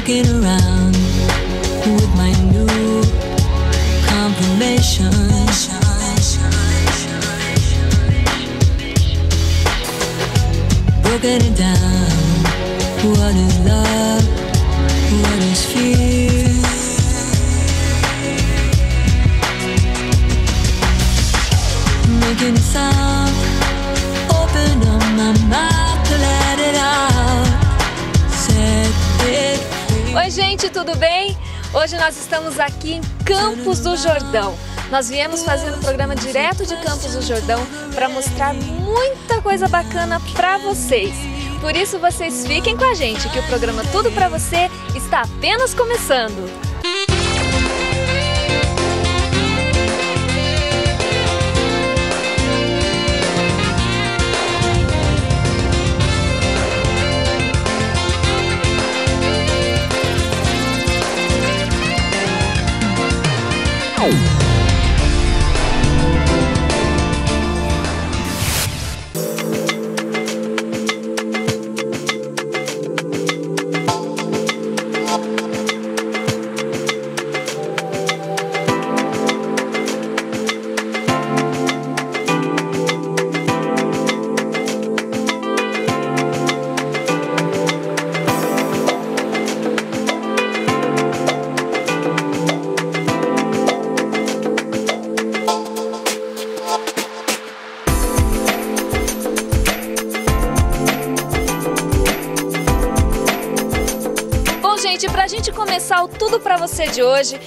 Walking around with my new confirmation. Broken it down. What is love? What is fear? Making a sound. Open up my mouth to let it out. Set it free. Oi gente, tudo bem? Hoje nós estamos aqui em Campos do Jordão. Nós viemos fazer um programa direto de Campos do Jordão para mostrar muita coisa bacana para vocês. Por isso vocês fiquem com a gente, que o programa Tudo Pra Você está apenas começando. Gente, pra gente começar o Tudo Pra Você de hoje,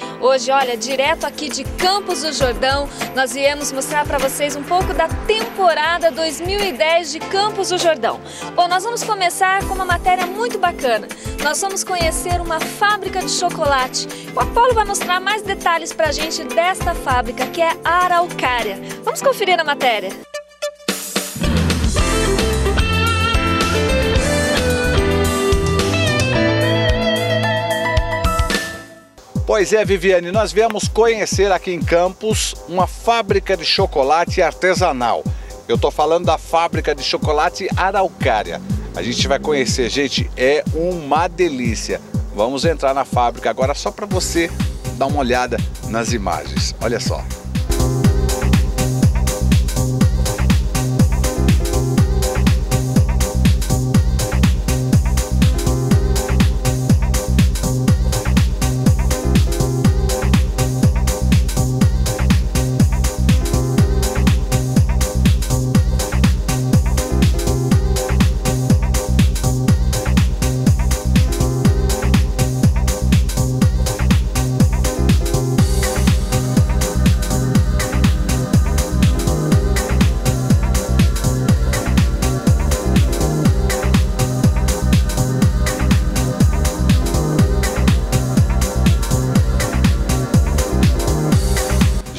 olha, direto aqui de Campos do Jordão, nós viemos mostrar pra vocês um pouco da temporada 2010 de Campos do Jordão. Bom, nós vamos começar com uma matéria muito bacana. Nós vamos conhecer uma fábrica de chocolate. O Apolo vai mostrar mais detalhes pra gente desta fábrica, que é a Araucária. Vamos conferir a matéria. Pois é, Viviane, nós viemos conhecer aqui em Campos uma fábrica de chocolate artesanal. Eu tô falando da fábrica de chocolate Araucária. A gente vai conhecer, gente, é uma delícia. Vamos entrar na fábrica agora só para você dar uma olhada nas imagens. Olha só.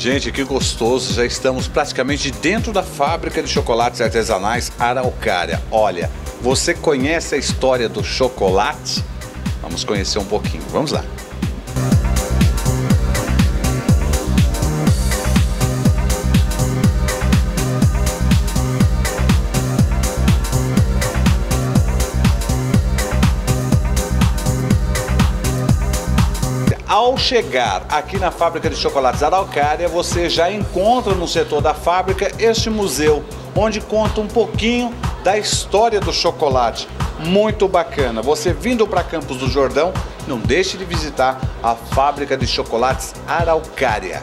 Gente, que gostoso, já estamos praticamente dentro da fábrica de chocolates artesanais Araucária. Olha, você conhece a história do chocolate? Vamos conhecer um pouquinho, vamos lá. Ao chegar aqui na fábrica de chocolates Araucária, você já encontra no setor da fábrica este museu, onde conta um pouquinho da história do chocolate. Muito bacana. Você vindo para Campos do Jordão, não deixe de visitar a fábrica de chocolates Araucária.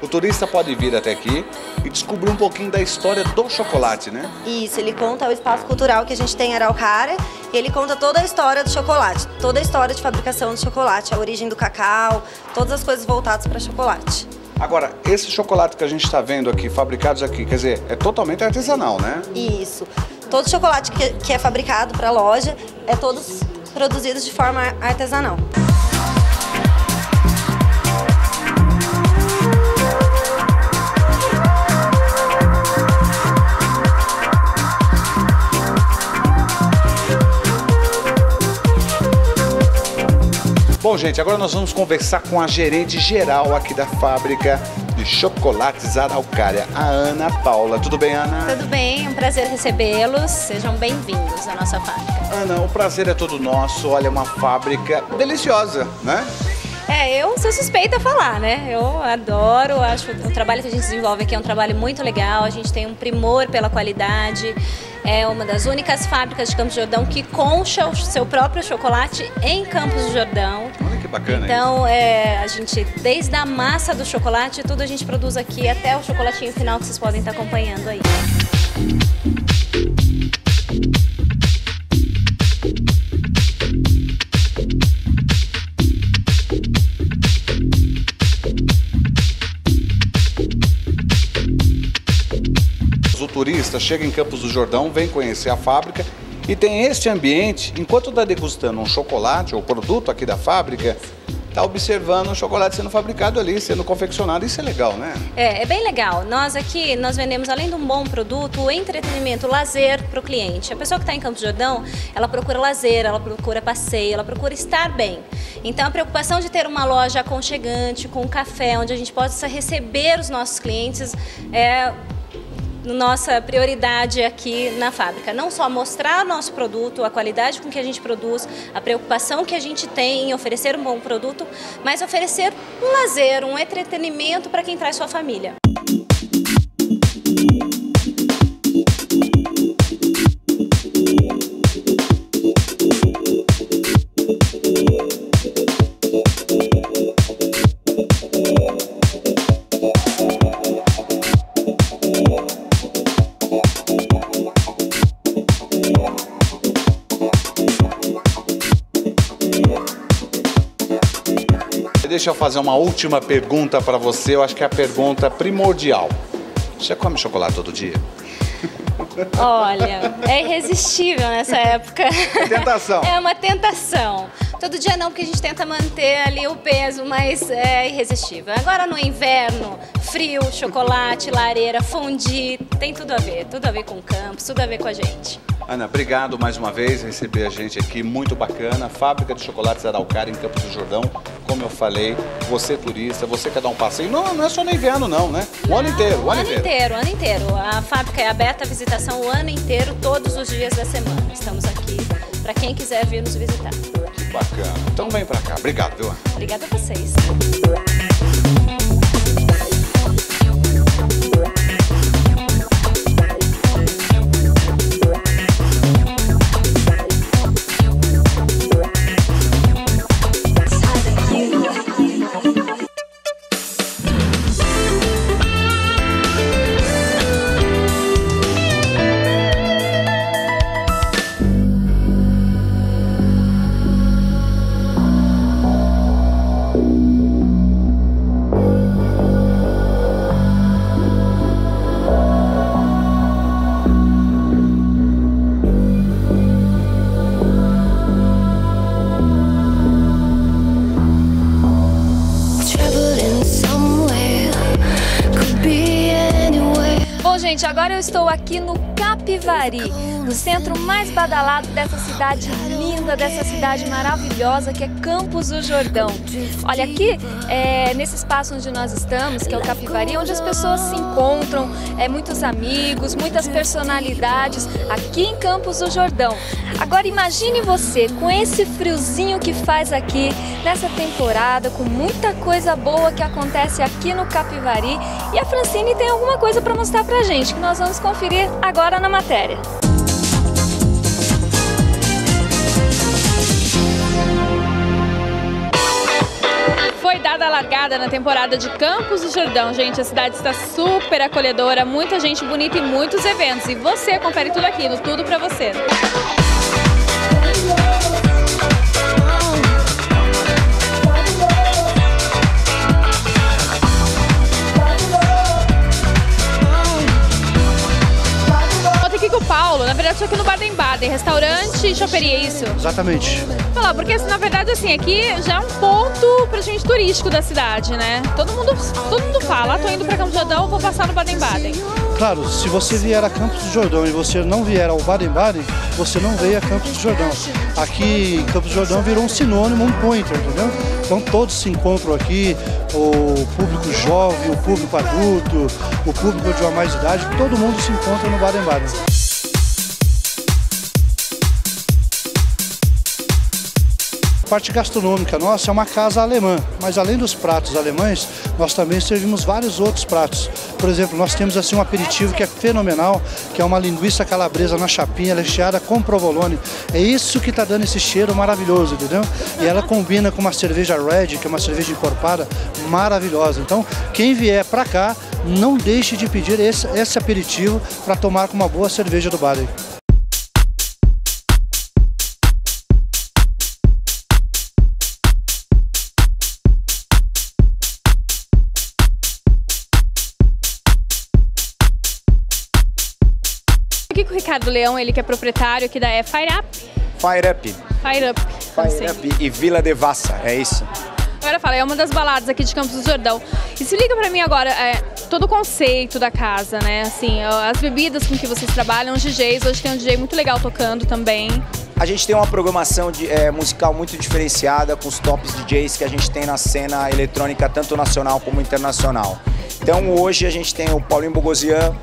O turista pode vir até aqui e descobrir um pouquinho da história do chocolate, né? Isso, ele conta o espaço cultural que a gente tem em Araucária e ele conta toda a história do chocolate, toda a história de fabricação do chocolate, a origem do cacau, todas as coisas voltadas para chocolate. Agora, esse chocolate que a gente está vendo aqui, fabricados aqui, quer dizer, é totalmente artesanal, né? Isso. Todo chocolate que é fabricado para a loja é todos produzidos de forma artesanal. Bom, gente, agora nós vamos conversar com a gerente geral aqui da fábrica de chocolates Araucária, a Ana Paula. Tudo bem, Ana? Tudo bem, é um prazer recebê-los. Sejam bem-vindos à nossa fábrica. Ana, o prazer é todo nosso. Olha, é uma fábrica deliciosa, né? Eu sou suspeita a falar, né? Eu adoro, acho o trabalho que a gente desenvolve aqui é um trabalho muito legal, a gente tem um primor pela qualidade, é uma das únicas fábricas de Campos do Jordão que concha o seu próprio chocolate em Campos do Jordão. Olha que bacana então, a gente, desde a massa do chocolate, tudo a gente produz aqui, até o chocolatinho final que vocês podem estar acompanhando aí. O turista chega em Campos do Jordão, vem conhecer a fábrica e tem este ambiente, enquanto está degustando um chocolate ou produto aqui da fábrica, está observando o chocolate sendo fabricado ali, sendo confeccionado. Isso é legal, né? É bem legal. Nós aqui, nós vendemos, além de um bom produto, o entretenimento, o lazer para o cliente. A pessoa que está em Campos do Jordão, ela procura lazer, ela procura passeio, ela procura estar bem. Então, a preocupação de ter uma loja aconchegante, com um café, onde a gente possa receber os nossos clientes, é nossa prioridade aqui na fábrica. Não só mostrar o nosso produto, a qualidade com que a gente produz, a preocupação que a gente tem em oferecer um bom produto, mas oferecer um lazer, um entretenimento para quem traz sua família. Deixa eu fazer uma última pergunta para você, eu acho que é a pergunta primordial. Você come chocolate todo dia? Olha, é irresistível nessa época. É tentação. É uma tentação. Todo dia não, porque a gente tenta manter ali o peso, mas é irresistível. Agora no inverno, frio, chocolate, lareira, fondue, tem tudo a ver com Campos, tudo a ver com a gente. Ana, obrigado mais uma vez receber a gente aqui, muito bacana. Fábrica de chocolates Araucária em Campos do Jordão. Como eu falei, você turista, você quer dar um passeio, não é só no inverno não, né? O ano inteiro, o ano inteiro. A fábrica é aberta à visitação o ano inteiro, todos os dias da semana. Estamos aqui para quem quiser vir nos visitar. Que bacana. Então vem para cá. Obrigado, viu, Ana? Obrigada a vocês. Gente, agora eu estou aqui no Capivari, no centro mais badalado dessa cidade linda, dessa cidade maravilhosa que é Campos do Jordão. Olha, aqui nesse espaço onde nós estamos, que é o Capivari, onde as pessoas se encontram, muitos amigos, muitas personalidades aqui em Campos do Jordão. Agora imagine você com esse friozinho que faz aqui nessa temporada, com muita coisa boa que acontece aqui no Capivari, e a Francine tem alguma coisa para mostrar pra gente, que nós vamos conferir agora na matéria. Foi dada a largada na temporada de Campos do Jordão, gente. A cidade está super acolhedora, muita gente bonita e muitos eventos. E você confere tudo aqui no Tudo Pra Você. Paulo, na verdade estou aqui no Baden-Baden, restaurante e choperia, é isso? Exatamente. Falar, porque na verdade assim, aqui já é um ponto praticamente turístico da cidade, né? Todo mundo fala, tô indo para Campos do Jordão, vou passar no Baden-Baden. Claro, se você vier a Campos do Jordão e você não vier ao Baden-Baden, você não veio a Campos do Jordão. Aqui em Campos do Jordão virou um sinônimo, um pointer, entendeu? Então todos se encontram aqui, o público jovem, o público adulto, o público de uma mais idade, todo mundo se encontra no Baden-Baden. A parte gastronômica nossa é uma casa alemã, mas além dos pratos alemães, nós também servimos vários outros pratos. Por exemplo, nós temos assim um aperitivo que é fenomenal, que é uma linguiça calabresa na chapinha, recheada com provolone. É isso que está dando esse cheiro maravilhoso, entendeu? E ela combina com uma cerveja Red, que é uma cerveja encorpada, maravilhosa. Então, quem vier para cá, não deixe de pedir esse aperitivo para tomar com uma boa cerveja do Baden. Aqui com o Ricardo Leão, ele que é proprietário aqui da Fire Up. Fire Up. Fire Up. Fire Up e Vila Devassa, é isso. Agora fala, é uma das baladas aqui de Campos do Jordão. E se liga pra mim agora, todo o conceito da casa, né? Assim, as bebidas com que vocês trabalham, os DJs, hoje tem um DJ muito legal tocando também. A gente tem uma programação musical muito diferenciada com os tops DJs que a gente tem na cena eletrônica, tanto nacional como internacional. Então hoje a gente tem o Paulinho Bogosian,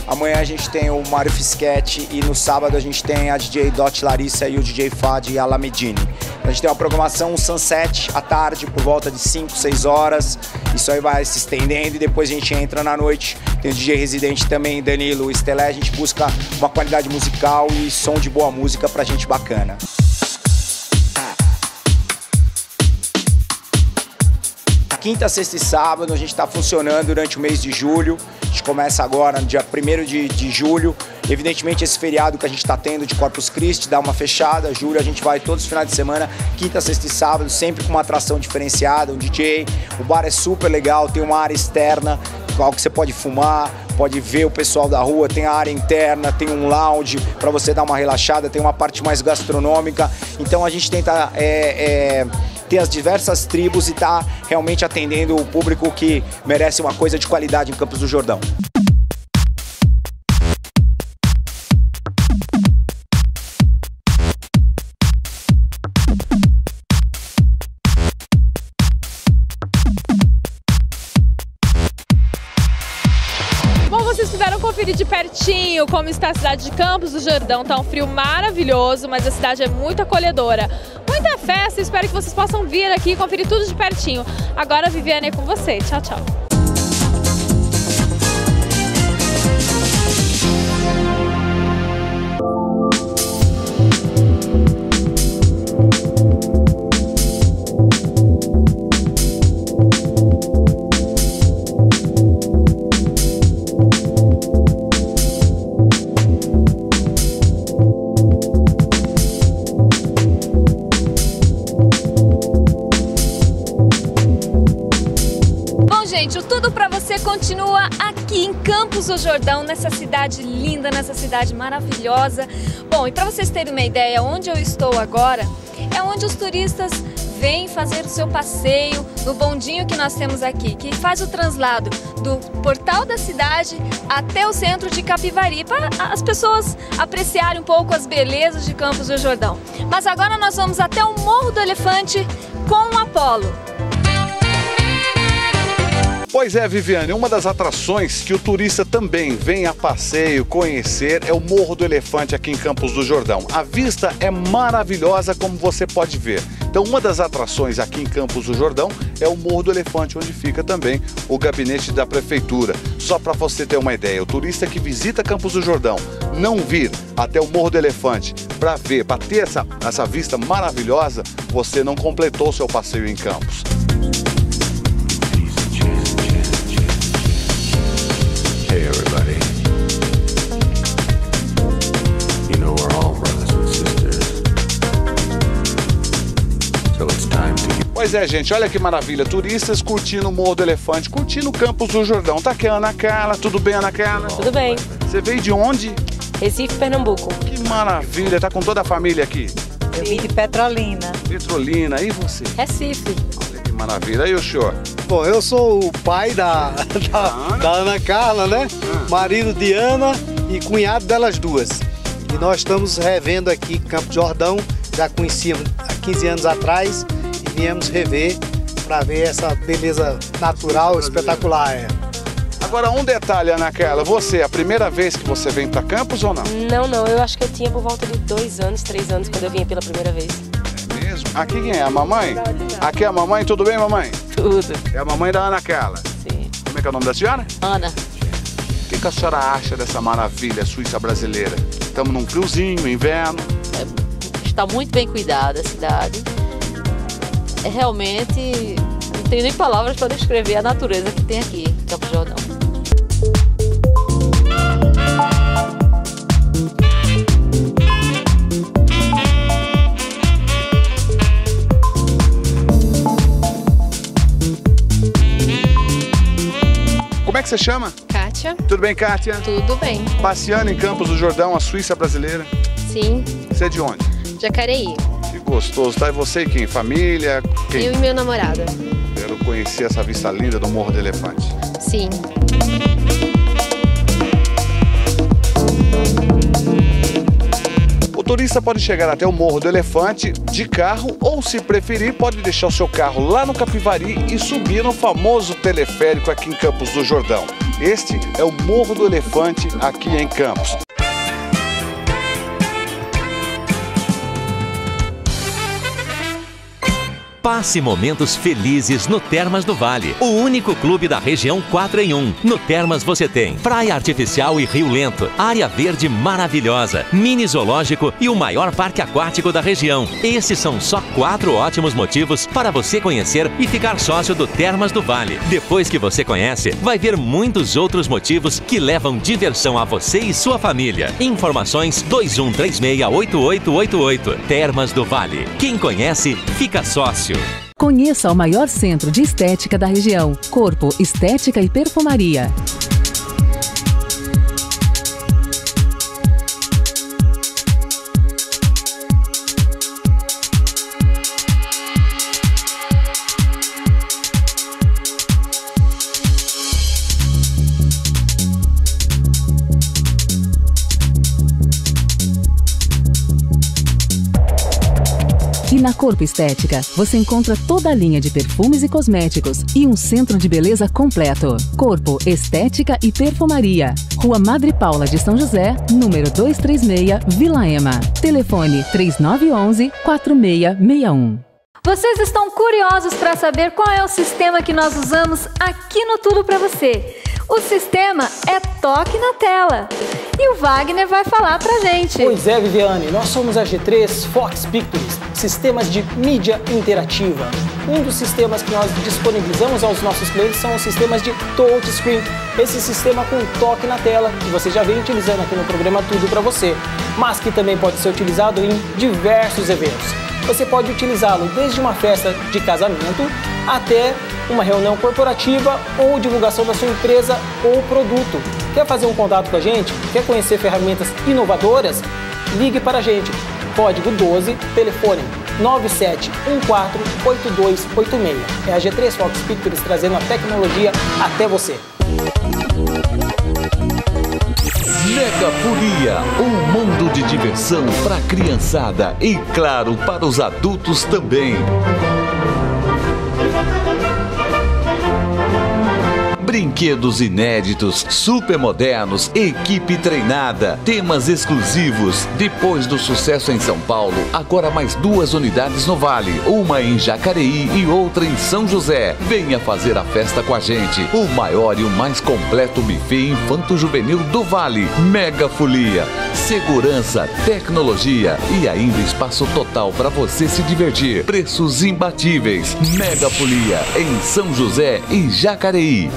amanhã a gente tem o Mário Fischetti e no sábado a gente tem a DJ Dot Larissa e o DJ Fad Alamedini. A gente tem uma programação sunset à tarde por volta de 5, 6 horas. Isso aí vai se estendendo e depois a gente entra na noite. Tem o DJ residente também, Danilo Estelé. A gente busca uma qualidade musical e som de boa música pra gente bacana. Quinta, sexta e sábado a gente está funcionando durante o mês de julho. A gente começa agora no dia 1º de julho. Evidentemente esse feriado que a gente está tendo de Corpus Christi dá uma fechada. Julho a gente vai todos os finais de semana, quinta, sexta e sábado, sempre com uma atração diferenciada, um DJ. O bar é super legal, tem uma área externa, algo que você pode fumar, pode ver o pessoal da rua, tem a área interna, tem um lounge para você dar uma relaxada, tem uma parte mais gastronômica. Então a gente tenta ter as diversas tribos e tá realmente atendendo o público que merece uma coisa de qualidade em Campos do Jordão. Bom, vocês puderam conferir de pertinho como está a cidade de Campos do Jordão. Tá um frio maravilhoso, mas a cidade é muito acolhedora. Muita festa, espero que vocês possam vir aqui e conferir tudo de pertinho. Agora a Viviane é com você. Tchau, tchau. Gente, o Tudo Pra Você continua aqui em Campos do Jordão, nessa cidade linda, nessa cidade maravilhosa. Bom, e para vocês terem uma ideia, onde eu estou agora é onde os turistas vêm fazer o seu passeio no bondinho que nós temos aqui, que faz o translado do portal da cidade até o centro de Capivari, para as pessoas apreciarem um pouco as belezas de Campos do Jordão. Mas agora nós vamos até o Morro do Elefante com o Apolo. Pois é, Viviane, uma das atrações que o turista também vem a passeio conhecer é o Morro do Elefante aqui em Campos do Jordão. A vista é maravilhosa, como você pode ver. Então, uma das atrações aqui em Campos do Jordão é o Morro do Elefante, onde fica também o gabinete da prefeitura. Só para você ter uma ideia, o turista que visita Campos do Jordão não vir até o Morro do Elefante para ver, para ter essa vista maravilhosa, você não completou seu passeio em Campos. Hey everybody, you know we're all brothers and sisters, so it's time to get... Pois é, gente, olha que maravilha, turistas curtindo o Morro do Elefante, curtindo Campos do Jordão. Tá aqui a Ana Carla, tudo bem, Ana Carla? Tudo bem. Você veio de onde? Recife, Pernambuco. Que maravilha, tá com toda a família aqui? Eu vim de Petrolina. Petrolina, e você? Recife. Olha que maravilha, e o senhor? Bom, eu sou o pai da Ana Carla, né? Marido de Ana e cunhado delas duas. E nós estamos revendo aqui Campos do Jordão, já conhecíamos há 15 anos atrás e viemos rever para ver essa beleza natural espetacular. Agora, um detalhe, Ana Carla, você, a primeira vez que você vem para Campos ou não? Não, eu acho que eu tinha por volta de 2 anos, 3 anos quando eu vim pela primeira vez. É mesmo? Aqui quem é? A mamãe? Aqui é a mamãe, tudo bem, mamãe? Tudo. É a mamãe da Ana Carla? Sim. Como é que é o nome da senhora? Ana. O que a senhora acha dessa maravilha Suíça brasileira? Estamos num friozinho, inverno. Está muito bem cuidada a cidade. Realmente, não tenho nem palavras para descrever a natureza que tem aqui em Campos do Jordão. Como é que você chama? Kátia. Tudo bem, Kátia? Tudo bem. Passeando em Campos do Jordão, a Suíça brasileira. Sim. Você é de onde? Jacareí. Que gostoso. Tá, e você e quem? Família? Quem? Eu e meu namorado. Quero conhecer essa vista linda do Morro do Elefante. Sim. O turista pode chegar até o Morro do Elefante de carro ou, se preferir, pode deixar o seu carro lá no Capivari e subir no famoso teleférico aqui em Campos do Jordão. Este é o Morro do Elefante aqui em Campos. Passe momentos felizes no Termas do Vale, o único clube da região 4 em 1. No Termas você tem praia artificial e rio lento, área verde maravilhosa, mini zoológico e o maior parque aquático da região. Esses são só 4 ótimos motivos para você conhecer e ficar sócio do Termas do Vale. Depois que você conhece, vai ver muitos outros motivos que levam diversão a você e sua família. Informações 21368888. Termas do Vale. Quem conhece, fica sócio. Conheça o maior centro de estética da região. Corpo, Estética e Perfumaria. E na Corpo Estética, você encontra toda a linha de perfumes e cosméticos e um centro de beleza completo. Corpo, Estética e Perfumaria. Rua Madre Paula de São José, número 236, Vila Ema. Telefone 3911-4661. Vocês estão curiosos para saber qual é o sistema que nós usamos aqui no Tudo Para Você? O sistema é toque na tela. E o Wagner vai falar pra gente. Pois é, Viviane, nós somos a G3 Fox Pictures, sistemas de mídia interativa. Um dos sistemas que nós disponibilizamos aos nossos clientes são os sistemas de touchscreen. Esse sistema com toque na tela, que você já vem utilizando aqui no programa Tudo Para Você, mas que também pode ser utilizado em diversos eventos. Você pode utilizá-lo desde uma festa de casamento até uma reunião corporativa ou divulgação da sua empresa ou produto. Quer fazer um contato com a gente? Quer conhecer ferramentas inovadoras? Ligue para a gente. Código 12, telefone 97148286. É a G3 Fox Pictures trazendo a tecnologia até você. Mega Folia, um mundo de diversão para a criançada e, claro, para os adultos também. Brinquedos inéditos, super modernos, equipe treinada, temas exclusivos. Depois do sucesso em São Paulo, agora mais 2 unidades no Vale, uma em Jacareí e outra em São José. Venha fazer a festa com a gente, o maior e o mais completo buffet infanto-juvenil do Vale. Mega Folia, segurança, tecnologia e ainda espaço total para você se divertir. Preços imbatíveis. Mega Folia em São José e Jacareí.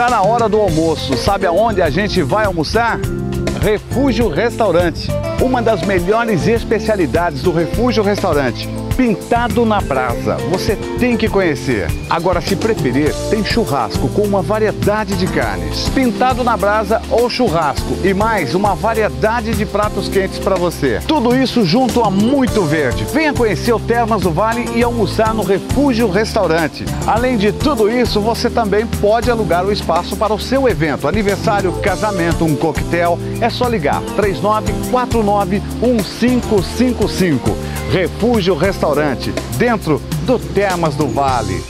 Tá na hora do almoço. Sabe aonde a gente vai almoçar? Refúgio Restaurante. Uma das melhores especialidades do Refúgio Restaurante. Pintado na brasa, você tem que conhecer. Agora, se preferir, tem churrasco com uma variedade de carnes. Pintado na brasa ou churrasco e mais uma variedade de pratos quentes para você. Tudo isso junto a muito verde. Venha conhecer o Termas do Vale e almoçar no Refúgio Restaurante. Além de tudo isso, você também pode alugar o espaço para o seu evento, aniversário, casamento, um coquetel. É só ligar 3949-1555. Refúgio Restaurante, dentro do Termas do Vale.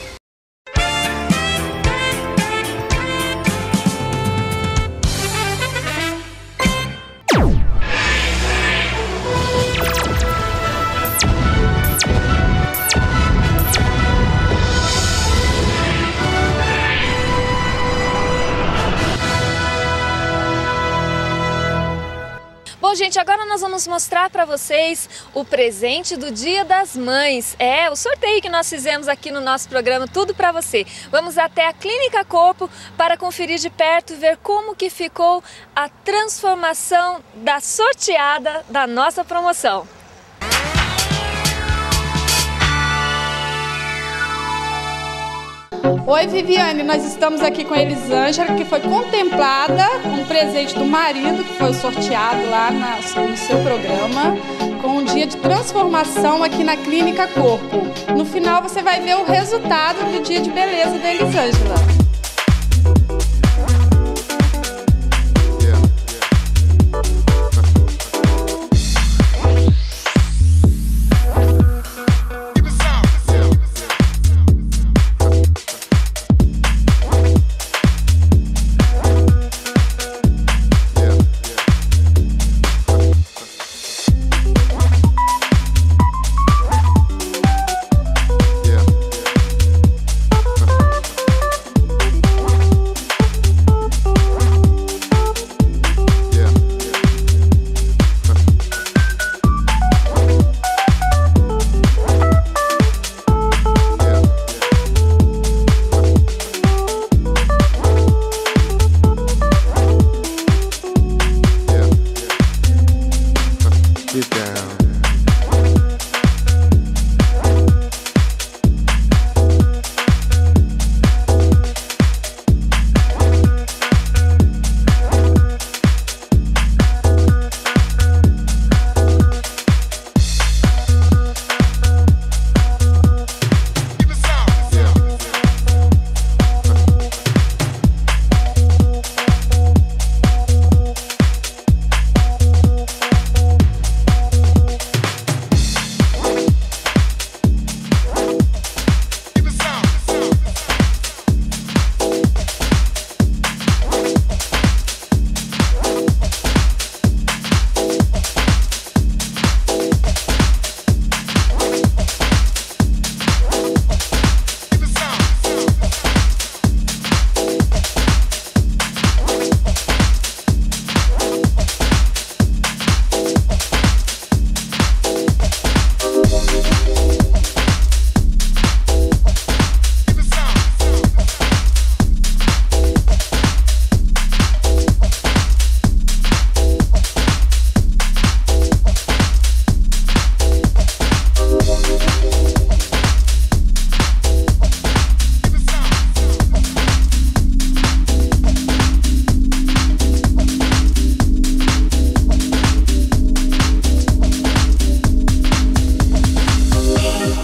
Bom, gente, agora nós vamos mostrar para vocês o presente do Dia das Mães. É, o sorteio que nós fizemos aqui no nosso programa, tudo para você. Vamos até a Clínica Corpo para conferir de perto e ver como que ficou a transformação da sorteada da nossa promoção. Oi, Viviane, nós estamos aqui com a Elisângela, que foi contemplada com um presente do marido, que foi sorteado lá no seu programa, com um dia de transformação aqui na Clínica Corpo. No final você vai ver o resultado do dia de beleza da Elisângela.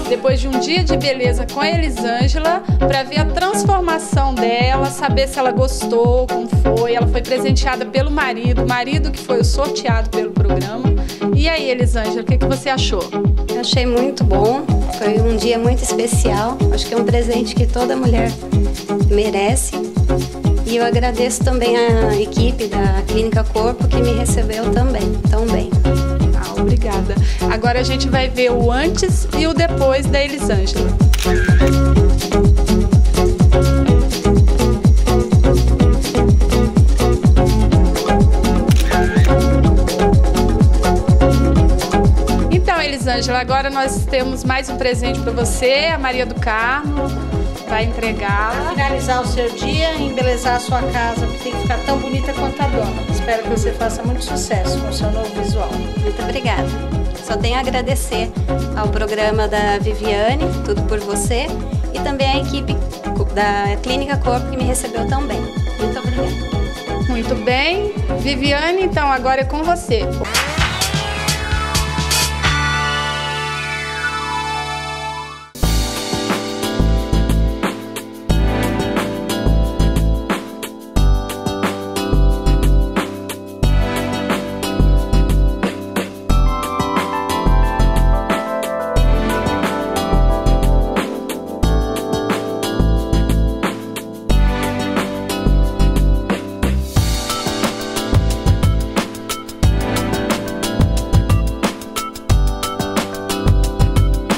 Depois de um dia de beleza com a Elisângela, para ver a transformação dela, saber se ela gostou, como foi. Ela foi presenteada pelo marido, o marido que foi o sorteado pelo programa. E aí, Elisângela, o que você achou? Eu achei muito bom, foi um dia muito especial. Acho que é um presente que toda mulher merece. E eu agradeço também a equipe da Clínica Corpo que me recebeu também, tão bem. Obrigada. Agora a gente vai ver o antes e o depois da Elisângela. Então, Elisângela, agora nós temos mais um presente para você, a Maria do Carmo. para entregá-la. Finalizar o seu dia e embelezar a sua casa, que tem que ficar tão bonita quanto a dona. Espero que você faça muito sucesso com o seu novo visual. Muito obrigada. Só tenho a agradecer ao programa da Viviane, Tudo por Você, e também à equipe da Clínica Corpo que me recebeu tão bem. Muito obrigada. Muito bem. Viviane, então agora é com você.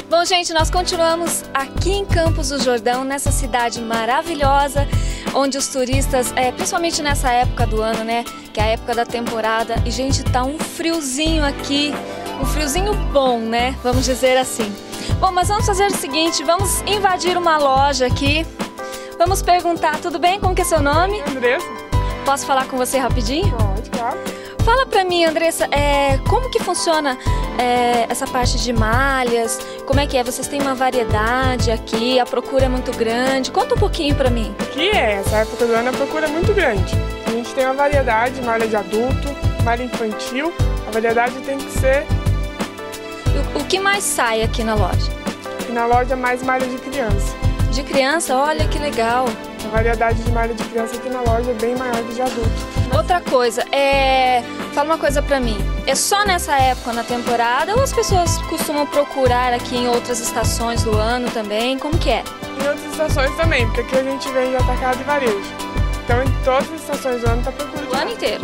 Bom, gente, nós continuamos aqui em Campos do Jordão, nessa cidade maravilhosa, onde os turistas, principalmente nessa época do ano, né, que é a época da temporada, e, gente, tá um friozinho aqui, um friozinho bom, né, vamos dizer assim. Bom, mas vamos fazer o seguinte, vamos invadir uma loja aqui, vamos perguntar, tudo bem? Como que é seu nome? Andressa. Posso falar com você rapidinho? Pode, claro. Fala pra mim, Andressa, como que funciona essa parte de malhas? Como é que é? Vocês têm uma variedade aqui, a procura é muito grande. Conta um pouquinho pra mim. Aqui essa época do ano a procura é muito grande. A gente tem uma variedade, malha de adulto, malha infantil. A variedade tem que ser... O que mais sai aqui na loja? Aqui na loja mais malha de criança. De criança? Olha que legal. A variedade de malha de criança aqui na loja é bem maior que de adulto. Outra coisa, fala uma coisa pra mim, é só nessa época na temporada ou as pessoas costumam procurar aqui em outras estações do ano também? Como que é? Em outras estações também, porque aqui a gente vende atacado e varejo. Então em todas as estações do ano tá procurando. O ano inteiro?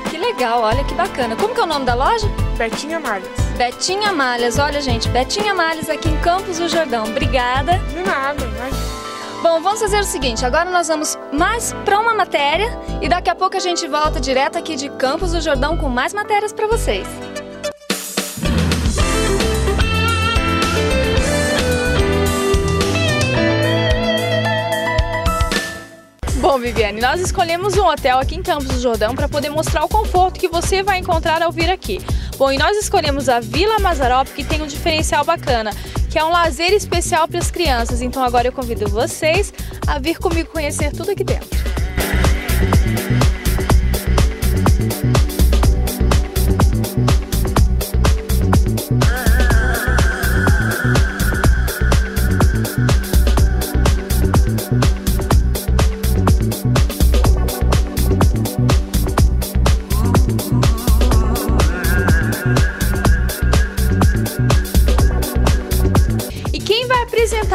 Que legal, olha que bacana. Como que é o nome da loja? Betinha Malhas. Betinha Malhas, olha gente, Betinha Malhas aqui em Campos do Jordão. Obrigada. De nada, imagina. Bom, vamos fazer o seguinte, agora nós vamos mais para uma matéria e daqui a pouco a gente volta direto aqui de Campos do Jordão com mais matérias para vocês. Bom, Viviane, nós escolhemos um hotel aqui em Campos do Jordão para poder mostrar o conforto que você vai encontrar ao vir aqui. Bom, e nós escolhemos a Vila Mazzaropi, que tem um diferencial bacana, que é um lazer especial para as crianças. Então agora eu convido vocês a vir comigo conhecer tudo aqui dentro.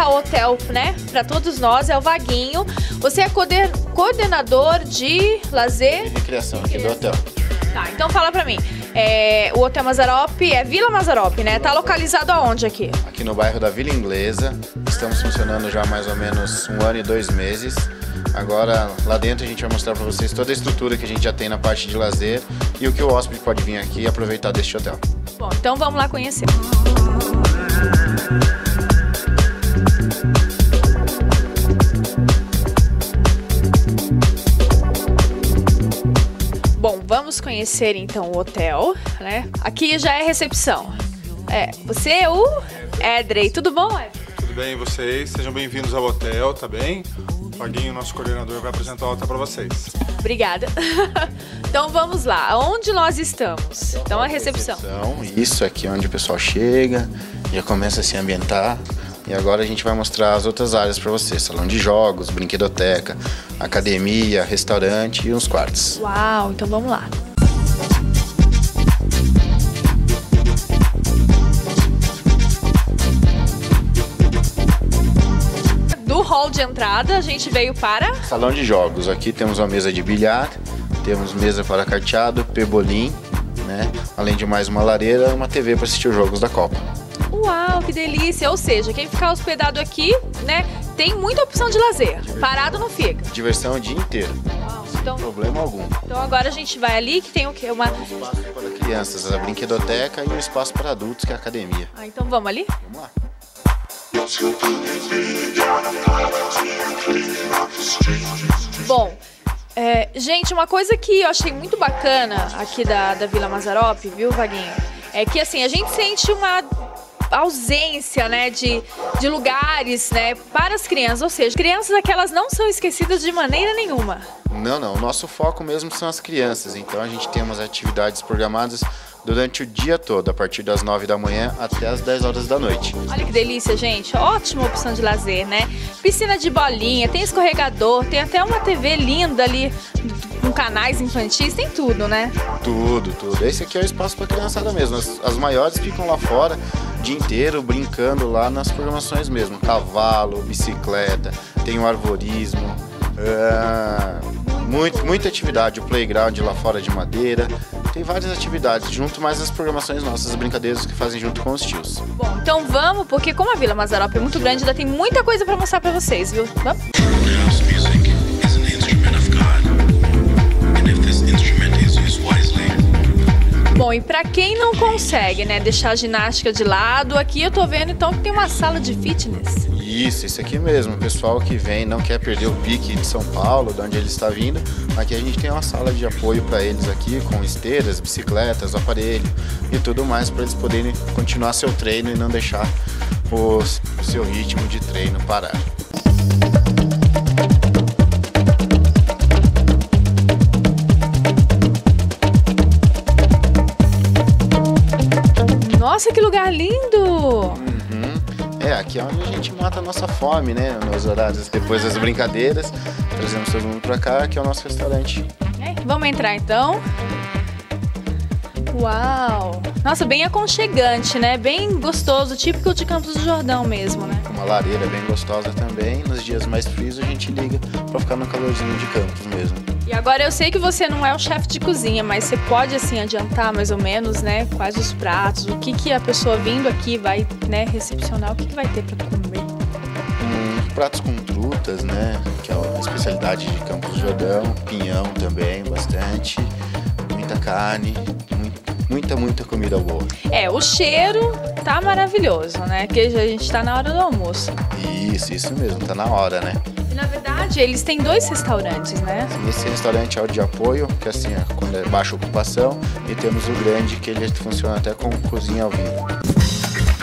O hotel, né, para todos nós é o Vaguinho. Você é coordenador de lazer e recreação aqui do hotel. Tá, então fala pra mim, o Hotel Mazzaropi é Vila Mazzaropi, né? Tá localizado aonde aqui? Aqui no bairro da Vila Inglesa. Estamos funcionando já há mais ou menos 1 ano e 2 meses. Agora, lá dentro a gente vai mostrar para vocês toda a estrutura que a gente já tem na parte de lazer e o que o hóspede pode vir aqui e aproveitar deste hotel. Bom, então vamos lá conhecer. Bom, vamos conhecer então o hotel, né? Aqui já é recepção. Você é o Edrey, tudo bom, Edrey? Tudo bem, e vocês? Sejam bem-vindos ao hotel, tá bem? O Vaguinho, nosso coordenador, vai apresentar o hotel para vocês. Obrigada. Então vamos lá, onde nós estamos? Então a recepção. Isso aqui é onde o pessoal chega, já começa a se ambientar. E agora a gente vai mostrar as outras áreas para vocês. Salão de jogos, brinquedoteca, academia, restaurante e uns quartos. Uau, então vamos lá. Do hall de entrada, a gente veio para... Salão de jogos. Aqui temos uma mesa de bilhar, temos mesa para carteado, pebolim, né? Além de mais uma lareira e uma TV para assistir os jogos da Copa. Uau, que delícia! Ou seja, quem ficar hospedado aqui, né, tem muita opção de lazer. Parado não fica. Diversão o dia inteiro. Uau, então, sem problema algum. Então agora a gente vai ali, que tem o quê? Um espaço para crianças, a brinquedoteca e um espaço para adultos, que é a academia. Então vamos ali? Vamos lá. Bom, gente, uma coisa que eu achei muito bacana aqui da Vila Mazzaropi, viu, Vaguinho? É que, assim, a gente sente uma ausência, né, de lugares, né, para as crianças. Ou seja, crianças aquelas não são esquecidas de maneira nenhuma. Não. O nosso foco mesmo são as crianças. Então a gente tem umas atividades programadas durante o dia todo, a partir das 9 da manhã até as 10 horas da noite. Olha que delícia, gente. Ótima opção de lazer, né? Piscina de bolinha, tem escorregador, tem até uma TV linda ali com canais infantis, tem tudo, né? Tudo. Esse aqui é o espaço para criançada mesmo. As maiores ficam lá fora o dia inteiro brincando lá nas programações mesmo. Cavalo, bicicleta, tem o arvorismo, muita atividade. O playground lá fora de madeira. Tem várias atividades, junto mais as programações nossas, as brincadeiras que fazem junto com os tios. Bom, então vamos, porque como a Vila Mazzaropi é muito grande, ainda tem muita coisa para mostrar para vocês, viu? Vamos? Bom, e para quem não consegue, né, deixar a ginástica de lado, aqui eu tô vendo então que tem uma sala de fitness. Isso aqui mesmo, o pessoal que vem não quer perder o pique de São Paulo, de onde ele está vindo. Aqui a gente tem uma sala de apoio para eles aqui, com esteiras, bicicletas, aparelho e tudo mais, para eles poderem continuar seu treino e não deixar o seu ritmo de treino parar. Nossa, que lugar lindo! Aqui é onde a gente mata a nossa fome, né? Nos horários depois das brincadeiras. Trazemos todo mundo pra cá, que é o nosso restaurante. Vamos entrar então. Uau! Nossa, bem aconchegante, né? Bem gostoso, típico de Campos do Jordão mesmo, né? Uma lareira bem gostosa também. Nos dias mais frios a gente liga pra ficar no calorzinho de Campos mesmo. E agora eu sei que você não é o chefe de cozinha, mas você pode, assim, adiantar mais ou menos, né? Quais os pratos, o que a pessoa vindo aqui vai, né, recepcionar, o que vai ter pra comer? Pratos com trutas, né? Que é a especialidade de Campos do Jordão. Pinhão também, bastante. Muita carne, muita comida boa. O cheiro tá maravilhoso, né? Que a gente tá na hora do almoço. Isso mesmo, tá na hora, né? Na verdade, eles têm 2 restaurantes, né? Esse restaurante é o de apoio, que assim, quando é baixa ocupação, e temos o grande, que ele funciona até com cozinha ao vivo.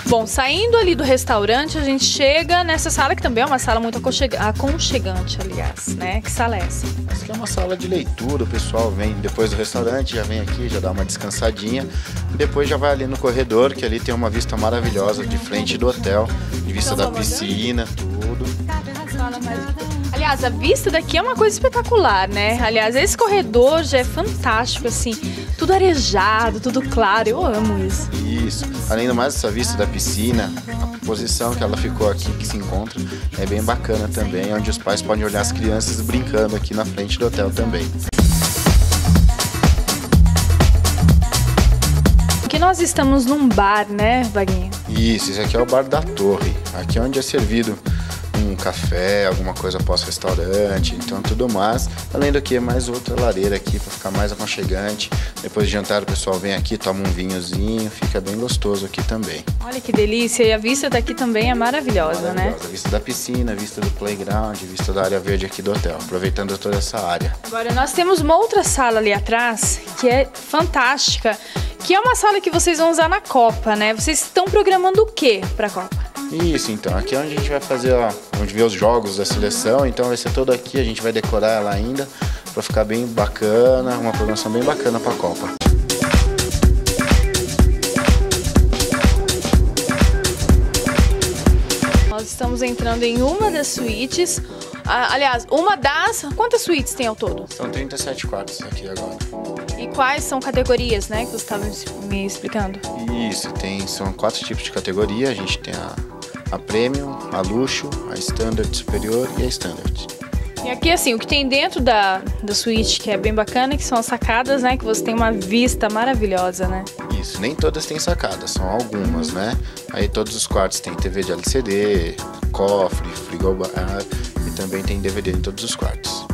Bom, saindo ali do restaurante, a gente chega nessa sala, que também é uma sala muito aconchegante, aliás, né? Que sala é essa? Essa aqui é uma sala de leitura, o pessoal vem depois do restaurante, já vem aqui, já dá uma descansadinha, e depois já vai ali no corredor, que ali tem uma vista maravilhosa de frente do hotel, de vista da piscina, tudo. Aliás, a vista daqui é uma coisa espetacular, né? Aliás, esse corredor já é fantástico, assim, tudo arejado, tudo claro, eu amo isso. Isso, além do mais, essa vista da piscina, a posição que ela ficou aqui, que se encontra, é bem bacana também, onde os pais podem olhar as crianças brincando aqui na frente do hotel também. Aqui nós estamos num bar, né, Vaguinho? Isso, esse aqui é o Bar da Torre, aqui é onde é servido um café, alguma coisa pós-restaurante, então tudo mais. Além do que, mais outra lareira aqui para ficar mais aconchegante. Depois de jantar o pessoal vem aqui, toma um vinhozinho, fica bem gostoso aqui também. Olha que delícia, e a vista daqui também é maravilhosa, né? A vista da piscina, a vista do playground, a vista da área verde aqui do hotel, aproveitando toda essa área. Agora nós temos uma outra sala ali atrás, que é fantástica, que é uma sala que vocês vão usar na Copa, né? Vocês estão programando o que para a Copa? Isso, então, aqui é onde a gente vai fazer, onde vê os jogos da seleção, então vai ser todo aqui, a gente vai decorar ela ainda, para ficar bem bacana, uma programação bem bacana para a Copa. Nós estamos entrando em uma das suítes, aliás, uma das... Quantas suítes tem ao todo? São 37 quartos aqui agora. E quais são categorias, né, que você estava me explicando? Isso, são 4 tipos de categoria, a gente tem a Premium, a Luxo, a Standard Superior e a Standard. E aqui, assim, o que tem dentro da suíte, que é bem bacana, que são as sacadas, né, que você tem uma vista maravilhosa, né? Isso, nem todas têm sacadas, são algumas, né? Aí todos os quartos têm TV de LCD, cofre, frigobar e também tem DVD em todos os quartos.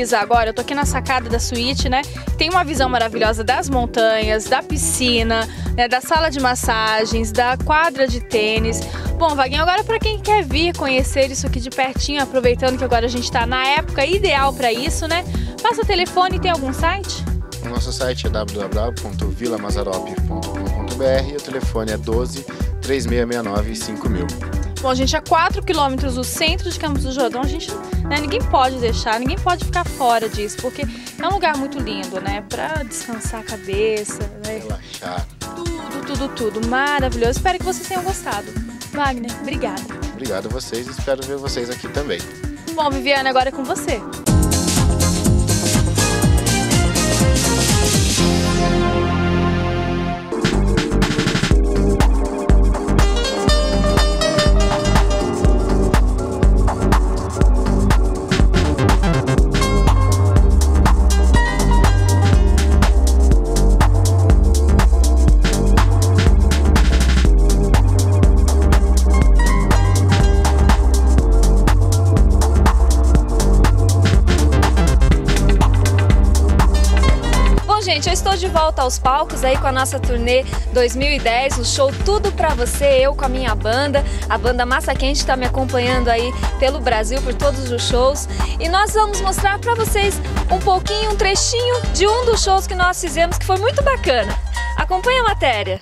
localizar agora, eu tô aqui na sacada da suíte, né? Tem uma visão maravilhosa das montanhas, da piscina, né? Da sala de massagens, da quadra de tênis. Bom, Vaguinho, agora para quem quer vir conhecer isso aqui de pertinho, aproveitando que agora a gente tá na época ideal para isso, né? Passa o telefone, tem algum site? O nosso site é www.vilamazarope.com.br e o telefone é 12 3669 5000. Bom, gente, a 4 quilômetros do centro de Campos do Jordão, a gente, né, ninguém pode deixar, ninguém pode ficar fora disso, porque é um lugar muito lindo, né? Pra descansar a cabeça, né? Relaxar. Tudo maravilhoso. Espero que vocês tenham gostado. Wagner, obrigada. Obrigado a vocês e espero ver vocês aqui também. Bom, Viviane, agora é com você. Gente, eu estou de volta aos palcos aí com a nossa turnê 2010, o show Tudo Pra Você, eu com a minha banda. A banda Massa Quente está me acompanhando aí pelo Brasil, por todos os shows. E nós vamos mostrar pra vocês um pouquinho, um trechinho de um dos shows que nós fizemos, que foi muito bacana. Acompanhe a matéria.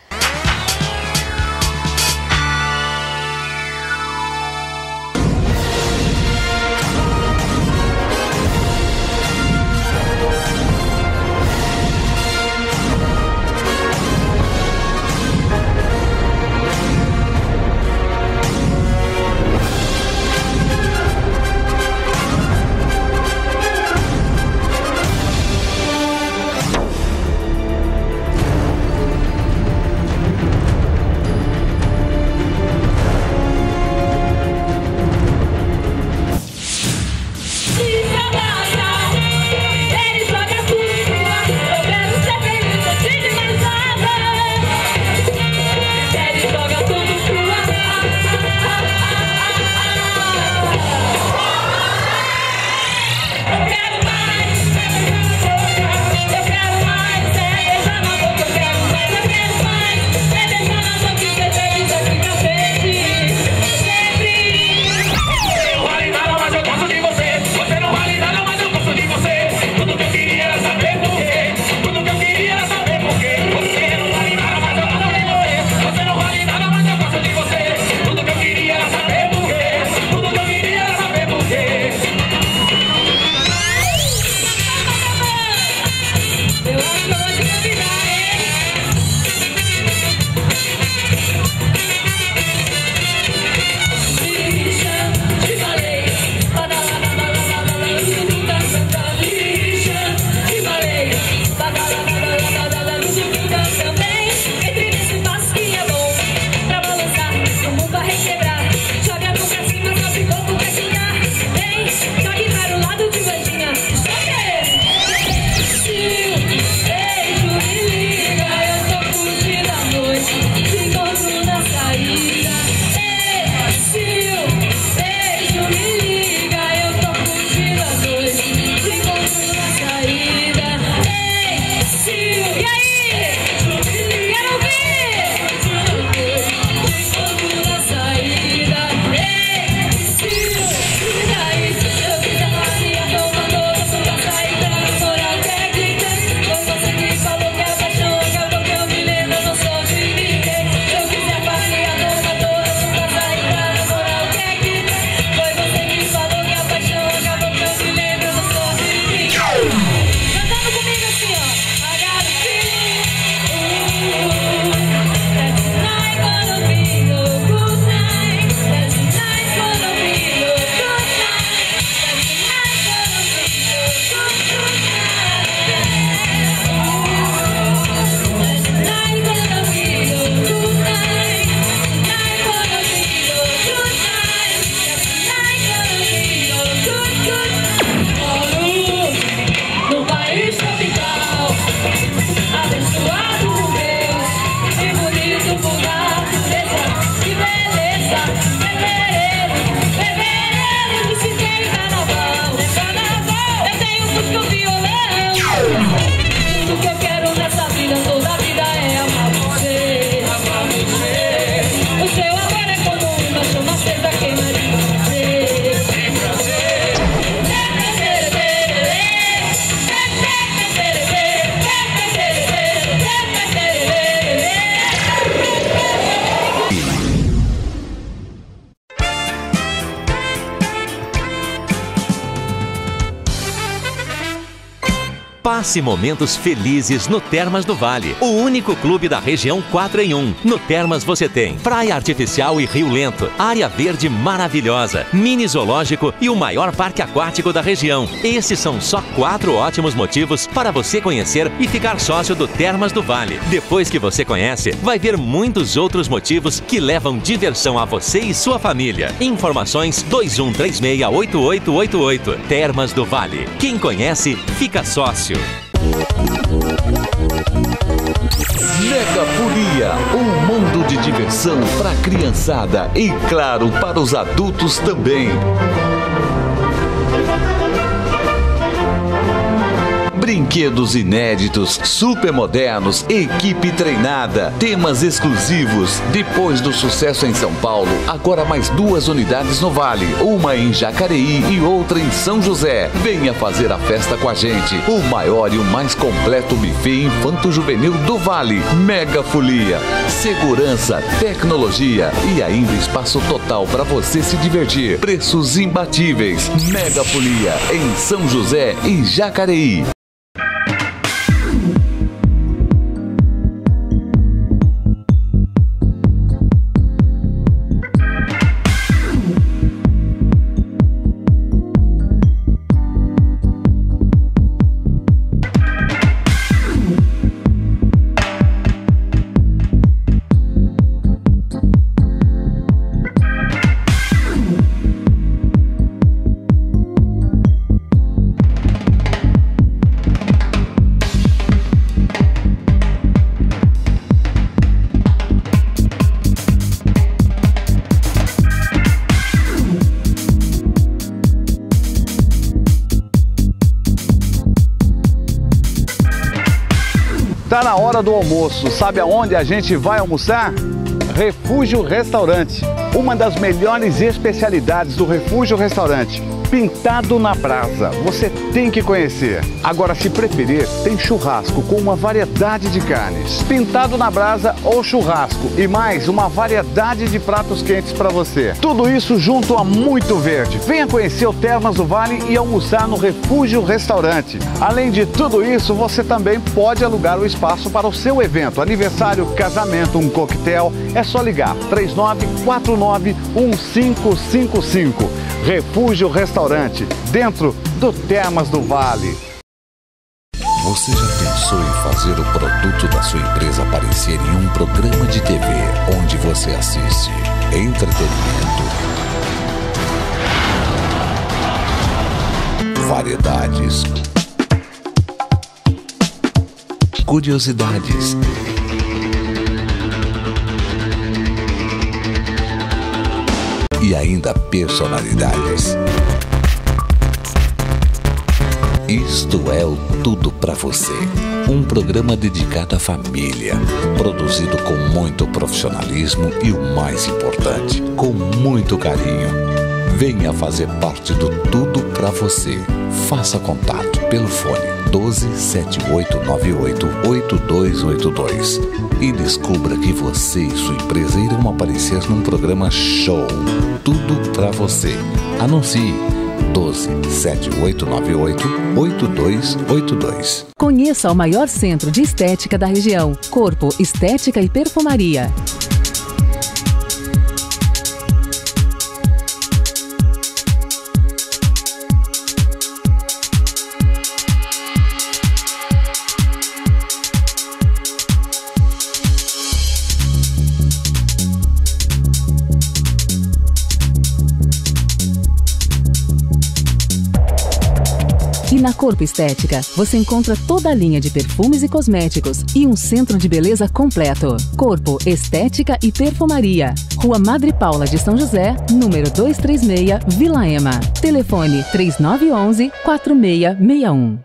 Passe momentos felizes no Termas do Vale, o único clube da região 4 em 1. No Termas você tem praia artificial e rio lento, área verde maravilhosa, mini zoológico e o maior parque aquático da região. Esses são só 4 ótimos motivos para você conhecer e ficar sócio do Termas do Vale. Depois que você conhece, vai ver muitos outros motivos que levam diversão a você e sua família. Informações 21368888. Termas do Vale. Quem conhece, fica sócio. Mega Folia, um mundo de diversão para a criançada e, claro, para os adultos também. Brinquedos inéditos, super modernos, equipe treinada, temas exclusivos. Depois do sucesso em São Paulo, agora mais 2 unidades no Vale, uma em Jacareí e outra em São José. Venha fazer a festa com a gente, o maior e o mais completo buffet infanto-juvenil do Vale. Mega Folia, segurança, tecnologia e ainda espaço total para você se divertir. Preços imbatíveis. Mega Folia em São José e Jacareí. Tá na hora do almoço. Sabe aonde a gente vai almoçar? Refúgio Restaurante. Uma das melhores especialidades do Refúgio Restaurante. Pintado na brasa. Você tem que conhecer. Agora, se preferir, tem churrasco com uma variedade de carnes. Pintado na brasa ou churrasco. E mais uma variedade de pratos quentes para você. Tudo isso junto a muito verde. Venha conhecer o Termas do Vale e almoçar no Refúgio Restaurante. Além de tudo isso, você também pode alugar o espaço para o seu evento. Aniversário, casamento, um coquetel. É só ligar 3949-1555. Refúgio Restaurante, dentro do Termas do Vale. Você já pensou em fazer o produto da sua empresa aparecer em um programa de TV onde você assiste entretenimento, variedades, curiosidades, e ainda personalidades? Isto é o Tudo Pra Você, um programa dedicado à família, produzido com muito profissionalismo e o mais importante, com muito carinho. Venha fazer parte do Tudo Pra Você. Faça contato pelo fone 1278988282 e descubra que você e sua empresa irão aparecer num programa show. Tudo Pra Você. Anuncie 1278988282. Conheça o maior centro de estética da região. Corpo, Estética e Perfumaria. E na Corpo Estética, você encontra toda a linha de perfumes e cosméticos e um centro de beleza completo. Corpo, Estética e Perfumaria. Rua Madre Paula de São José, número 236, Vila Ema. Telefone 3911-4661.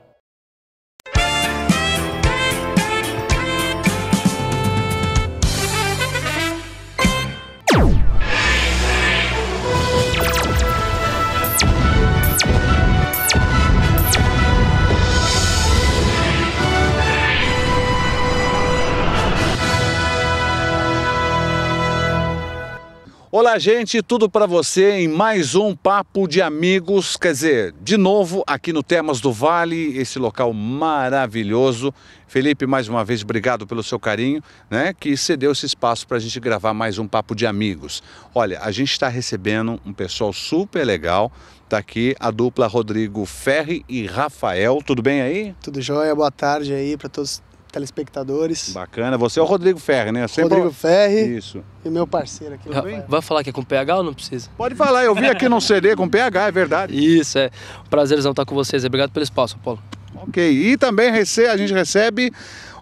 Olá, gente, tudo para você em mais um Papo de Amigos, quer dizer, de novo aqui no Termas do Vale, esse local maravilhoso. Felipe, mais uma vez, obrigado pelo seu carinho, né, que cedeu esse espaço para a gente gravar mais um Papo de Amigos. Olha, a gente está recebendo um pessoal super legal, tá aqui a dupla Rodrigo Ferri e Rafael, tudo bem aí? Tudo jóia, boa tarde aí para todos os telespectadores. Bacana, você é o Rodrigo Ferri, né? Rodrigo Ferri. Isso. E meu parceiro aqui. Vai falar que é com PH ou não precisa? Pode falar, eu vi aqui no CD com PH, é verdade. Isso, é. Prazerzão estar com vocês. Obrigado pelo espaço, Paulo. Ok, e também a gente recebe,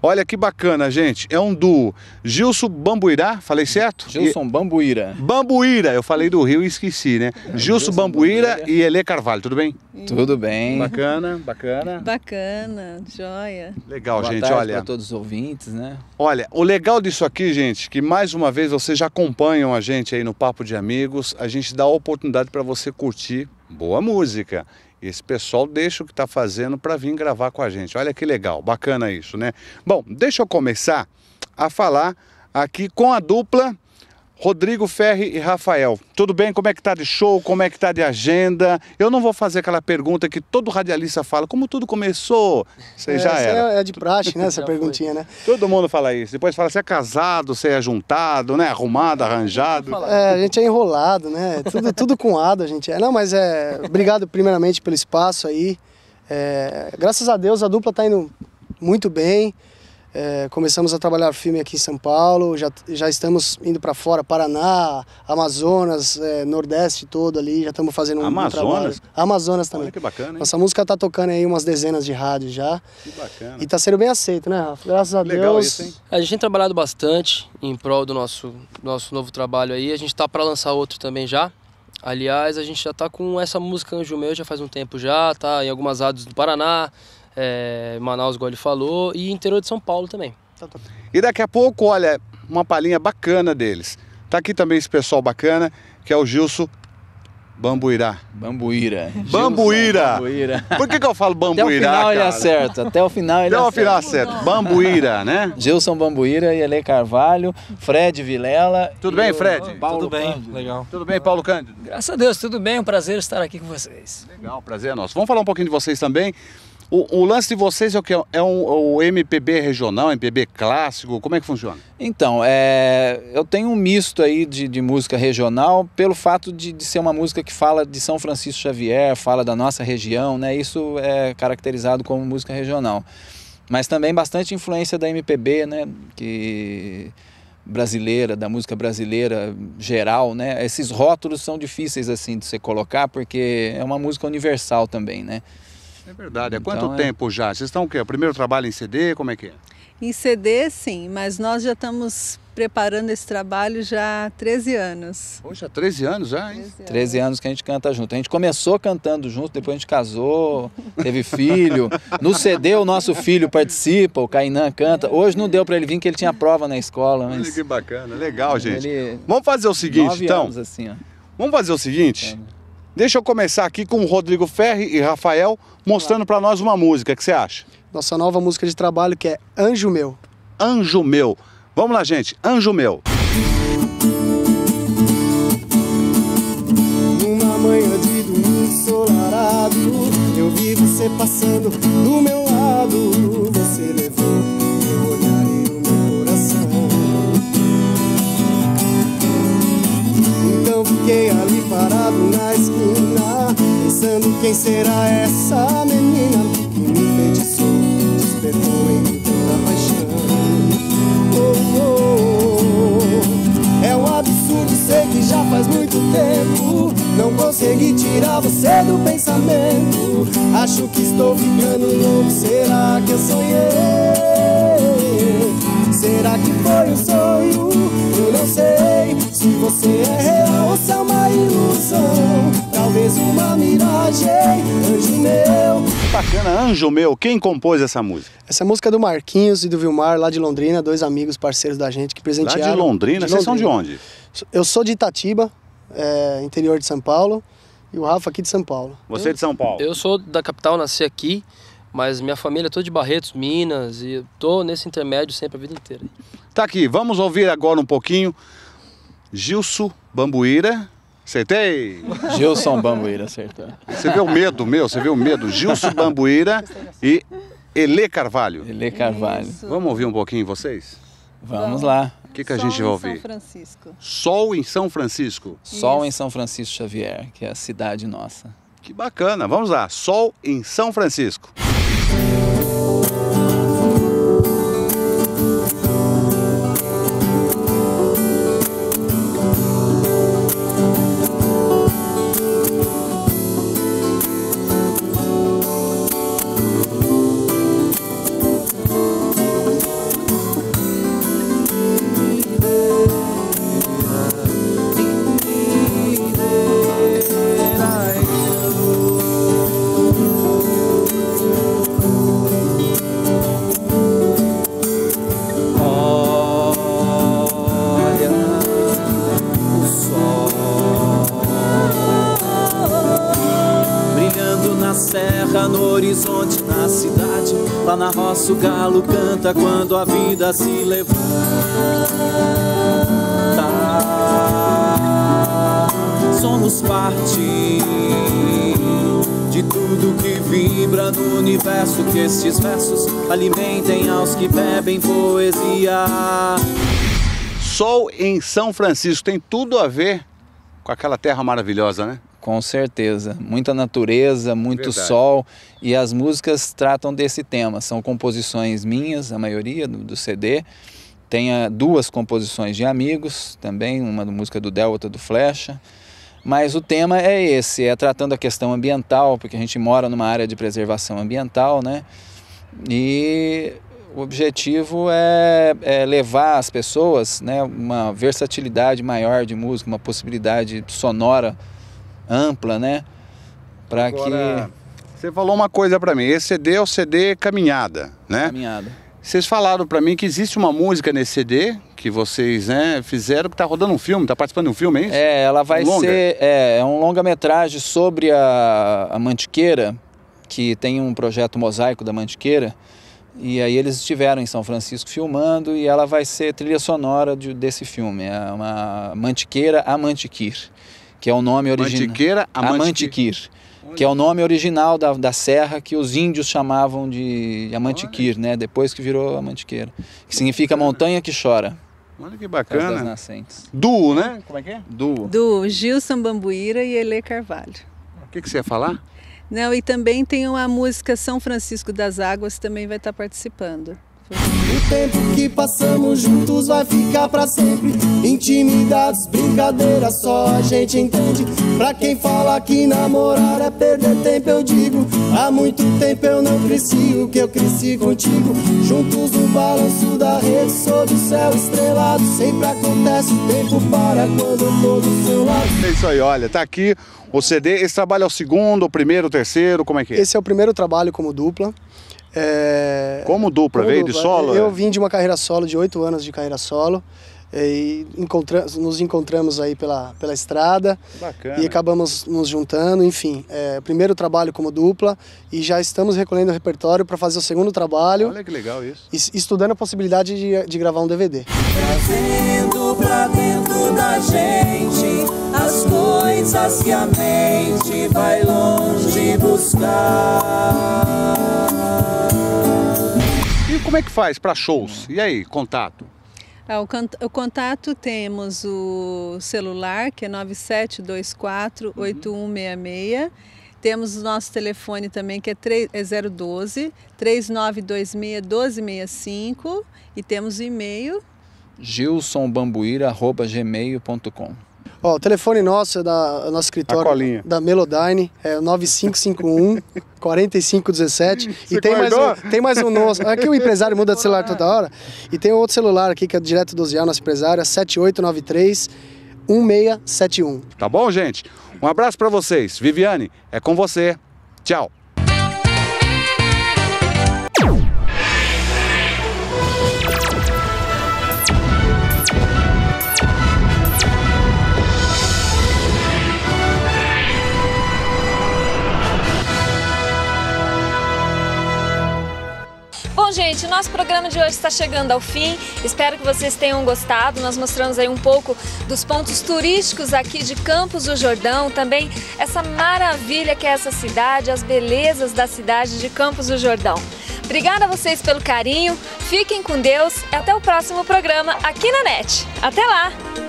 olha que bacana, gente, é um duo, Gilson Bambuirá, falei certo? Gilson Bambuíra. Bambuíra, eu falei do Rio e esqueci, né? Gilson Bambuíra e Elê Carvalho, tudo bem? Tudo bem. Bacana, bacana. Bacana, joia. Legal, Boa gente, tarde olha. para todos os ouvintes, né? Olha, o legal disso aqui, gente, que mais uma vez vocês já acompanham a gente aí no Papo de Amigos, a gente dá a oportunidade para você curtir boa música. Esse pessoal deixa o que está fazendo para vir gravar com a gente. Olha que legal, bacana isso, né? Bom, deixa eu começar a falar aqui com a dupla Rodrigo Ferri e Rafael. Tudo bem? Como é que tá de show? Como é que tá de agenda? Eu não vou fazer aquela pergunta que todo radialista fala, como tudo começou? Você já era. É de praxe, né? Essa perguntinha, né? Todo mundo fala isso. Depois fala se é casado, se é juntado, né? Arrumado, arranjado. É, a gente é enrolado, né? Tudo com ado a gente é. Não, mas obrigado primeiramente pelo espaço aí. Graças a Deus a dupla tá indo muito bem. Começamos a trabalhar filme aqui em São Paulo, já estamos indo para fora, Paraná, Amazonas, Nordeste todo ali, já estamos fazendo um trabalho. Amazonas também. Olha que bacana, hein? Nossa música tá tocando aí umas dezenas de rádios já. Que bacana. E tá sendo bem aceito, né, Rafa? Graças a Legal Deus. Isso, hein? A gente tem trabalhado bastante em prol do nosso novo trabalho aí, a gente tá para lançar outro também já. Aliás, a gente já tá com essa música Anjo Meu já faz um tempo já, tá em algumas rádios do Paraná, Manaus, igual ele falou, e interior de São Paulo também. E daqui a pouco, olha, uma palhinha bacana deles. Tá aqui também esse pessoal bacana, que é o Gilson Bambuirá. Bambuíra. Bambuíra. Bambuíra. Por que eu falo Bambuirá, Até o final ele cara? acerta. Até o final ele acerta. Até o final acerta. Bambuíra, né? Gilson Bambuíra e Elê Carvalho, Fred Vilela. Tudo bem, Fred? Tudo bem, Cândido. legal. Tudo bem, Paulo Cândido? Graças a Deus, tudo bem, um prazer estar aqui com vocês. Legal, prazer é nosso. Vamos falar um pouquinho de vocês também. O lance de vocês é o que? O MPB regional, MPB clássico, como é que funciona? Então, eu tenho um misto aí de música regional pelo fato de ser uma música que fala de São Francisco Xavier, fala da nossa região, né? Isso é caracterizado como música regional. Mas também bastante influência da MPB, né? Brasileira, da música brasileira geral, né? Esses rótulos são difíceis assim de você colocar porque é uma música universal também, né? É verdade. Há quanto tempo já? Vocês estão o quê? O primeiro trabalho em CD? Como é que é? Em CD, sim, mas nós já estamos preparando esse trabalho já há 13 anos. Poxa, 13 anos já, hein? 13 anos que a gente canta junto. A gente começou cantando junto, depois a gente casou, teve filho. No CD o nosso filho participa, o Kainan canta. Hoje não deu para ele vir porque ele tinha prova na escola. Mas... Olha que bacana, legal, gente. Vamos fazer o seguinte, então. Assim, ó. Vamos fazer o seguinte. Deixa eu começar aqui com o Rodrigo Ferri e Rafael mostrando para nós uma música. O que você acha? Nossa nova música de trabalho que é Anjo Meu. Anjo Meu. Vamos lá, gente. Anjo Meu. Numa manhã de domingo ensolarado, eu vi você passando do meu lado. Você levou meu olhar e o meu coração. Então fiquei ali parado na esquina, pensando quem será essa menina que me enfeitiçou, despertou em mim tanta paixão. Oh, oh, oh. É um absurdo, sei que já faz muito tempo não consegui tirar você do pensamento. Acho que estou ficando louco, será que eu sonhei? Será que foi um sonho? Eu não sei se você é real ou se é uma ilusão. Talvez uma miragem, anjo meu. Bacana, Anjo Meu. Quem compôs essa música? Essa música é do Marquinhos e do Vilmar, lá de Londrina, dois amigos, parceiros da gente que presentearam. Lá de Londrina? Vocês são de onde? Eu sou de Itatiba, interior de São Paulo, e o Rafa aqui de São Paulo. Você é de São Paulo? Eu sou da capital, nasci aqui, mas minha família é toda de Barretos, Minas, e eu tô nesse intermédio sempre a vida inteira. Tá aqui, vamos ouvir agora um pouquinho Gilson Bambuíra. Acertei? Gilson Bambuíra, acertou. Você vê o medo, você vê o medo. Gilson Bambuíra e Elê Carvalho. Elê Carvalho. Isso. Vamos ouvir um pouquinho vocês? Vamos lá. O que a gente vai ouvir? São Francisco. Sol em São Francisco. Sol em São Francisco Xavier, que é a cidade nossa. Que bacana. Vamos lá. Sol em São Francisco. No horizonte, na cidade, lá na roça o galo canta quando a vida se levanta. Somos parte de tudo que vibra no universo, que estes versos alimentem aos que bebem poesia. Sol em São Francisco tem tudo a ver com aquela terra maravilhosa, né? Com certeza, muita natureza, muito sol, e as músicas tratam desse tema. São composições minhas, a maioria do CD. Tem duas composições de amigos também, uma música do Del, outra do Flecha. Mas o tema é esse, é tratando a questão ambiental, porque a gente mora numa área de preservação ambiental, né? E o objetivo é levar às pessoas, né, uma versatilidade maior de música, uma possibilidade sonora ampla, né? Para que... Você falou uma coisa para mim, esse CD é o CD Caminhada, né? Caminhada. Vocês falaram para mim que existe uma música nesse CD que vocês, né, fizeram, que tá rodando um filme, tá participando de um filme, é isso? É, ela vai ser um longa-metragem sobre a Mantiqueira, que tem um projeto Mosaico da Mantiqueira, e aí eles estiveram em São Francisco filmando, e ela vai ser trilha sonora desse filme, é uma Mantiqueira a Mantiquir, que é o nome original. Mantiqueira a Mantiquir, que é o nome original da serra que os índios chamavam de Amantiquir, né? Depois que virou a Mantiqueira, que significa montanha que chora. Olha que bacana. Das nascentes. Duo, né? Como é que é? Duo. Do Gilson Bambuíra e Elê Carvalho. O que você ia falar? Não, e também tem uma música São Francisco das Águas, também vai estar participando. O tempo que passamos juntos vai ficar pra sempre. Intimidades, brincadeiras, só a gente entende. Pra quem fala que namorar é perder tempo, eu digo: há muito tempo eu não cresci o que eu cresci contigo. Juntos no balanço da rede, sob o céu estrelado. Sempre acontece, o tempo para quando eu tô do seu lado. É isso aí, olha, tá aqui o CD. Esse trabalho é o segundo, o primeiro, o terceiro, como é que é? Esse é o primeiro trabalho como dupla. Como dupla? Veio de solo? Eu vim de uma carreira solo, de 8 anos de carreira solo, e nos encontramos aí pela estrada. Bacana. E acabamos nos juntando, enfim. Primeiro trabalho como dupla, e já estamos recolhendo o repertório para fazer o segundo trabalho. Olha que legal isso. Estudando a possibilidade de gravar um DVD. Trazendo pra dentro da gente as coisas que a mente vai longe buscar. E como é que faz para shows? E aí, contato? O contato, temos o celular, que é 9724-8166. Temos o nosso telefone também, que é 012-3926-1265. E temos o e-mail gilsonbambuira@gmail.com. O telefone nosso é do nosso escritório da Melodyne, é 9551-4517. E tem mais um nosso. Aqui o empresário muda de celular toda hora. E tem outro celular aqui que é direto do Zial, nosso empresário, é 7893-1671. Tá bom, gente? Um abraço para vocês. Viviane, é com você. Tchau. Bom, gente, o nosso programa de hoje está chegando ao fim. Espero que vocês tenham gostado. Nós mostramos aí um pouco dos pontos turísticos aqui de Campos do Jordão, também essa maravilha que é essa cidade, as belezas da cidade de Campos do Jordão. Obrigada a vocês pelo carinho, fiquem com Deus e até o próximo programa aqui na NET. Até lá!